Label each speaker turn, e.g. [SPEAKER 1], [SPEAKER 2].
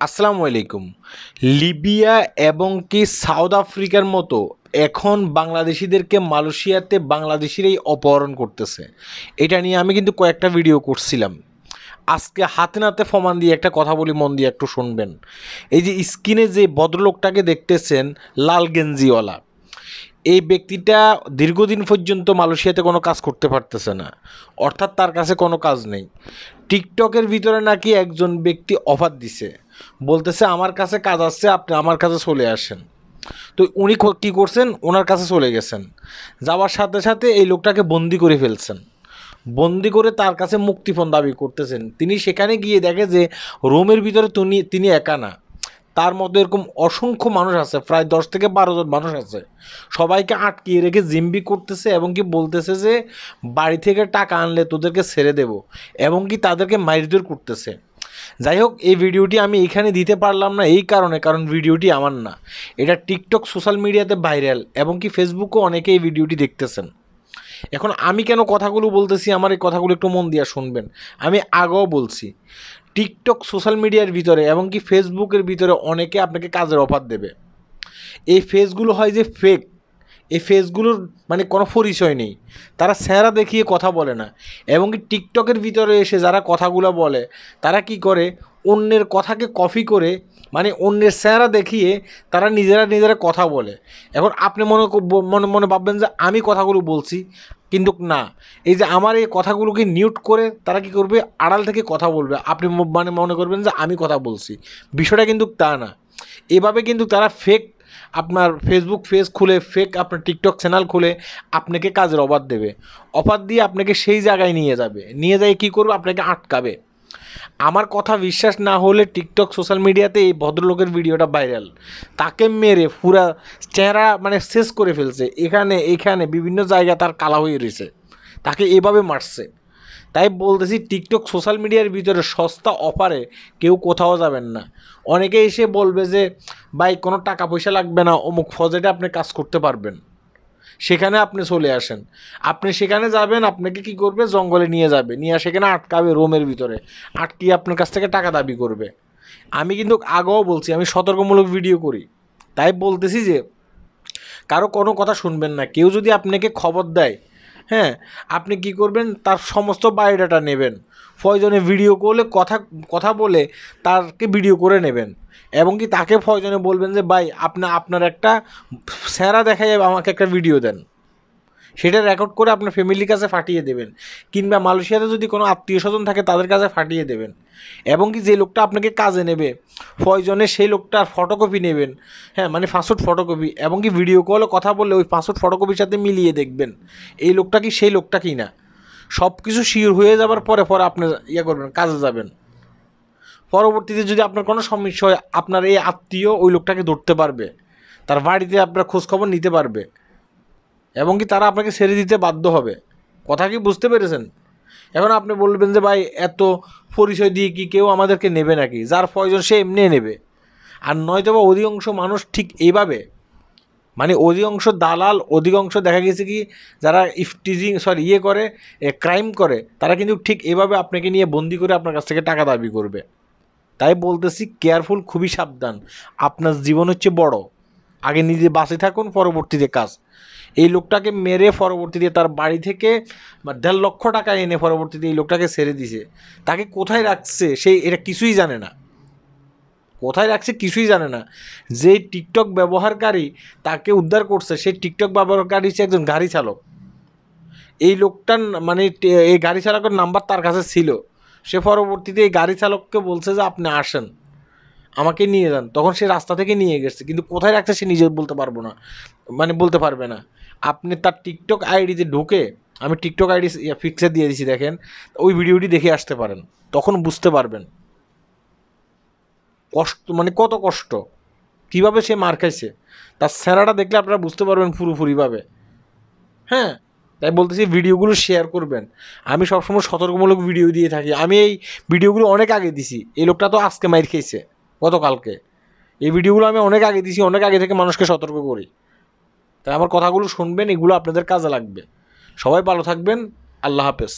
[SPEAKER 1] আসসালামু আলাইকুম। লিবিয়া এবং কি সাউথ আফ্রিকার মতো এখন বাংলাদেশিদেরকে মালয়েশিয়াতে বাংলাদেশিরাই অপহরণ করতেছে। এটা নিয়ে আমি কিন্তু কয়েকটা ভিডিও করছিলাম। আজকে হাতে নাতে প্রমাণ দিয়ে একটা কথা বলি, মন দিয়ে একটু শুনবেন। এই যে স্ক্রিনে যে ভদ্রলোকটাকে দেখতেছেন, লাল গেঞ্জিওয়ালা, এই ব্যক্তিটা দীর্ঘদিন পর্যন্ত মালয়েশিয়াতে কোনো কাজ করতে পারতেছে না, অর্থাৎ তার কাছে কোনো কাজ নেই। টিকটকের ভিতরে নাকি একজন ব্যক্তি অফার দিছে, বলতেছে আমার কাছে কাজ আসছে, আপনি আমার কাছে চলে আসেন। তো উনি কী করছেন, ওনার কাছে চলে গেছেন। যাওয়ার সাথে সাথে এই লোকটাকে বন্দি করে ফেলছেন। বন্দি করে তার কাছে মুক্তিপণ দাবি করতেছেন। তিনি সেখানে গিয়ে দেখে যে রুমের ভিতরে তিনি একা না, তার মধ্যে এরকম অসংখ্য মানুষ আছে, প্রায় 10 থেকে 12 জন মানুষ আছে। সবাইকে আটকিয়ে রেখে জিম্বি করতেছে এবং কি বলতেছে যে বাড়ি থেকে টাকা আনলে তোদেরকে ছেড়ে দেব, এবং কি তাদেরকে মারধর করতেছে। যাই হোক, এই ভিডিওটি আমি এখানে দিতে পারলাম না এই কারণ ভিডিওটি আমার না, এটা টিকটক সোশ্যাল মিডিয়াতে ভাইরাল, এবং কি ফেসবুকেও অনেকে এই ভিডিওটি দেখতেছেন। এখন আমি কেন কথাগুলো বলতেছি, আমার এই কথাগুলো একটু মন দিয়ে শুনবেন। আমি আগেও বলছি, টিকটক সোশ্যাল মিডিয়ার ভিতরে এবং কি ফেসবুকের ভিতরে অনেকে আপনাকে কাজের অফার দেবে। এই ফেসগুলো হয় যে ফেক, এই ফেসগুলোর মানে কোনো পরিচয় নেই, তারা চেহারা দেখিয়ে কথা বলে না। এবং কি টিকটকের ভিতরে এসে যারা কথাগুলো বলে, তারা কি করে, অন্যের কথাকে কপি করে, মানে অন্যের চেহারা দেখিয়ে তারা নিজেরা কথা বলে। এখন আপনি মনে মনে ভাববেন যে আমি কথাগুলো বলছি, কিন্তু না, এই যে আমার এই কথাগুলোকে নিউট করে তারা কি করবে, আড়াল থেকে কথা বলবে। আপনি মানে মনে করবেন যে আমি কথা বলছি, বিষয়টা কিন্তু তা না। এভাবে কিন্তু তারা ফেক আপনার ফেসবুক পেজ খুলে, ফেক আপনার টিকটক চ্যানেল খুলে আপনাকে কাজের অফার দেবে। অফার দিয়ে আপনাকে সেই জায়গায় নিয়ে যাবে, নিয়ে যায় কী করবে, আপনাকে আটকাবে। আমার কথা বিশ্বাস না হলে টিকটক সোশ্যাল মিডিয়াতে এই ভদ্রলোকের ভিডিওটা ভাইরাল, তাকে মেরে পুরা চেহারা মানে শেষ করে ফেলছে, এখানে বিভিন্ন জায়গা তার কালা হয়ে রয়েছে, তাকে এভাবে মারছে। তাই বলতেছি, টিকটক সোশ্যাল মিডিয়ার ভিতরে সস্তা অফারে কেউ কোথাও যাবেন না। অনেকে এসে বলবে যে ভাই কোনো টাকা পয়সা লাগবে না, অমুক ফজেটে আপনি কাজ করতে পারবেন, সেখানে আপনি চলে আসেন। আপনি সেখানে যাবেন, আপনাকে কি করবে, জঙ্গলে নিয়ে যাবে, নিয়ে সেখানে আটকাবে, রুমের ভিতরে আটকিয়ে আপনার কাছ থেকে টাকা দাবি করবে। আমি কিন্তু আগেও বলছি, আমি সতর্কমূলক ভিডিও করি। তাই বলতেছি যে কারো কোনো কথা শুনবেন না। কেউ যদি আপনাকে খবর দেয়, হ্যাঁ, আপনি কি করবেন, তার সমস্ত বায়োডাটা নেবেন, প্রয়োজনে ভিডিও করলে কথা বলে তাকে ভিডিও করে নেবেন, এবং কি তাকে প্রয়োজনে বলবেন যে ভাই আপনার একটা চেহারা দেখায় আমাকে একটা ভিডিও দেন, সেটা রেকর্ড করে আপনার ফ্যামিলির কাছে পাঠিয়ে দেবেন, কিংবা মালয়েশিয়াতে যদি কোনো আত্মীয় স্বজন থাকে তাদের কাছে পাঠিয়ে দেবেন। এবং কি যে লোকটা আপনাকে কাজে নেবে, প্রয়োজনে সেই লোকটার ফটোকপি নেবেন, হ্যাঁ, মানে পাসপোর্ট ফটোকপি, এবং কি ভিডিও কলে কথা বললে ওই পাসপোর্ট ফটোকপির সাথে মিলিয়ে দেখবেন এই লোকটা কি সেই লোকটা কি না। সব কিছু শিওর হয়ে যাবার পরে আপনি করবেন, কাজে যাবেন। পরবর্তীতে যদি আপনার কোনো সমস্যা হয়, আপনার এই আত্মীয় ওই লোকটাকে ধরতে পারবে, তার বাড়িতে আপনার খোঁজখবর নিতে পারবে, এবং কি তারা আপনাকে ছেড়ে দিতে বাধ্য হবে। কথা কি বুঝতে পেরেছেন? এখন আপনি বলবেন যে ভাই এত পরিচয় দিয়ে কি কেউ আমাদেরকে নেবে নাকি? যার প্রয়োজন সে এমনি নেবে, আর নয়তো বা অধিকাংশ মানুষ ঠিক এইভাবে, মানে অধিকাংশ দালাল, অধিকাংশ দেখা গেছে কি যারা করে, ক্রাইম করে, তারা কিন্তু ঠিক এভাবে আপনাকে নিয়ে বন্দি করে আপনার কাছ থেকে টাকা দাবি করবে। তাই বলতেছি, কেয়ারফুল, খুবই সাবধান। আপনার জীবন হচ্ছে বড়, আগে নিজে বাঁচে থাকুন, পরবর্তীতে কাজ। এই লোকটাকে মেরে পরবর্তীতে তার বাড়ি থেকে 1.5 লক্ষ টাকা এনে পরবর্তীতে এই লোকটাকে ছেড়ে দিছে। তাকে কোথায় রাখছে সেই এটা কিছুই জানে না, কোথায় রাখছে কিছুই জানে না। যে টিকটক ব্যবহারকারী তাকে উদ্ধার করছে, সেই টিকটক ব্যবহারকারী হচ্ছে একজন গাড়ি চালক। এই লোকটার মানে এই গাড়ি চালকের নাম্বার তার কাছে ছিল। সে পরবর্তীতে এই গাড়ি চালককে বলছে যে আপনি আসেন, আমাকে নিয়ে যান। তখন সে রাস্তা থেকে নিয়ে গেছে, কিন্তু কোথায় রাখছে সে নিজে বলতে পারবে না। আপনি তার টিকটক আইডিতে ঢুকে, আমি টিকটক আইডি ফিক্সে দিয়ে দিছি, দেখেন, ওই ভিডিওটি দেখে আসতে পারেন, তখন বুঝতে পারবেন কষ্ট, মানে কত কষ্ট, কীভাবে সে মার খাইছে। তার চেহারাটা দেখলে আপনারা বুঝতে পারবেন পুরোপুরিভাবে। হ্যাঁ, তাই বলতেছি ভিডিওগুলো শেয়ার করবেন। আমি সবসময় সতর্কমূলক ভিডিও দিয়ে থাকি। আমি এই ভিডিওগুলো অনেক আগে দিছি। এই লোকটা তো আজকে মাইর খেয়েছে, গতকালকে। এই ভিডিওগুলো আমি অনেক আগে দিছি, অনেক আগে থেকে মানুষকে সতর্ক করি। তাই আমার কথাগুলো শুনবেন, এগুলো আপনাদের কাজে লাগবে। সবাই ভালো থাকবেন। আল্লাহ হাফেজ।